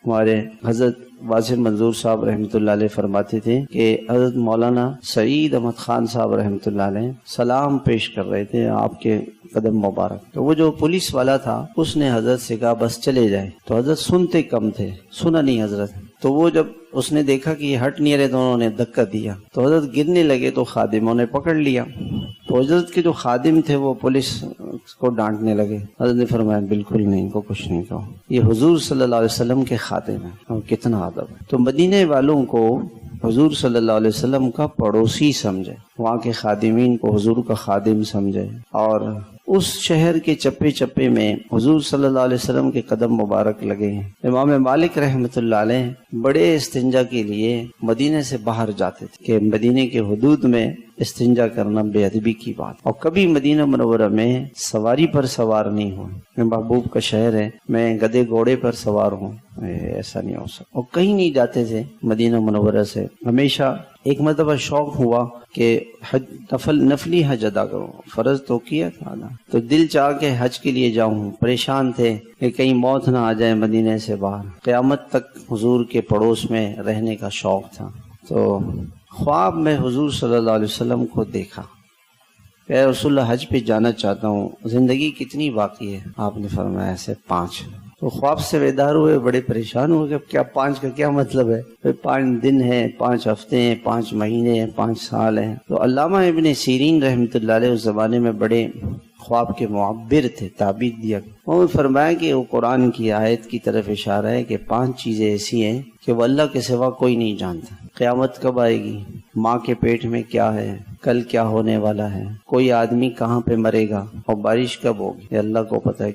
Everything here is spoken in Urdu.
ہمارے حضرت واصف منظور صاحب رحمۃ اللہ علیہ فرماتے تھے کہ حضرت مولانا سعید احمد خان صاحب رحمۃ اللہ علیہ سلام پیش کر رہے تھے آپ کے قدم مبارک، تو وہ جو پولیس والا تھا اس نے حضرت سے کہا بس چلے جائیں، تو حضرت سنتے کم تھے، سنا نہیں حضرت، تو وہ جب اس نے دیکھا کہ یہ ہٹ نہیں رہے تو انہوں نے دھکا دیا، تو حضرت گرنے لگے تو خادموں نے پکڑ لیا، تو حضرت کے جو خادم تھے وہ پولیس کو ڈانٹنے لگے، حضرت نے فرمایا بالکل نہیں، کو کچھ نہیں کہو، یہ حضور صلی اللہ علیہ وسلم کے خادم ہیں، اور کتنا ادب ہے۔ تو مدینے والوں کو حضور صلی اللہ علیہ وسلم کا پڑوسی سمجھے، وہاں کے خادمین کو حضور کا خادم سمجھے، اور اس شہر کے چپے چپے میں حضور صلی اللہ علیہ وسلم کے قدم مبارک لگے ہیں۔ امام مالک رحمۃ اللہ علیہ بڑے استنجا کے لیے مدینے سے باہر جاتے تھے کہ مدینے کے حدود میں استنجا کرنا بے ادبی کی بات، اور کبھی مدینہ منورہ میں سواری پر سوار نہیں ہوں، میں محبوب کا شہر ہے، میں گدے گھوڑے پر سوار ہوں، ایسا نہیں ہو سکتا، اور کہیں نہیں جاتے تھے مدینہ منورہ سے۔ ہمیشہ ایک مرتبہ شوق ہوا کہ نفلی حج ادا کروں، فرض تو کیا تھا نا، تو دل چاہ کے حج کے لیے جاؤں، پریشان تھے کہ کہیں موت نہ آ جائے مدینے سے باہر، قیامت تک حضور کے پڑوس میں رہنے کا شوق تھا۔ تو خواب میں حضور صلی اللہ علیہ وسلم کو دیکھا کہ اے رسول اللہ حج پہ جانا چاہتا ہوں، زندگی کتنی باقی ہے؟ آپ نے فرمایا ایسے 5۔ تو خواب سے بیدار ہوئے، بڑے پریشان ہوئے کہ اب کیا 5 کا کیا مطلب ہے؟ 5 دن ہیں، 5 ہفتے ہیں، 5 مہینے ہیں، 5 سال ہیں۔ تو علامہ ابن سیرین رحمۃ اللہ علیہ اس زمانے میں بڑے خواب کے معبر تھے، تعبیر دیا، انہوں نے فرمایا کہ وہ قرآن کی آیت کی طرف اشارہ ہے کہ 5 چیزیں ایسی ہیں کہ وہ اللہ کے سوا کوئی نہیں جانتا۔ قیامت کب آئے گی، ماں کے پیٹ میں کیا ہے، کل کیا ہونے والا ہے، کوئی آدمی کہاں پہ مرے گا، اور بارش کب ہوگی، یہ اللہ کو پتہ ہے۔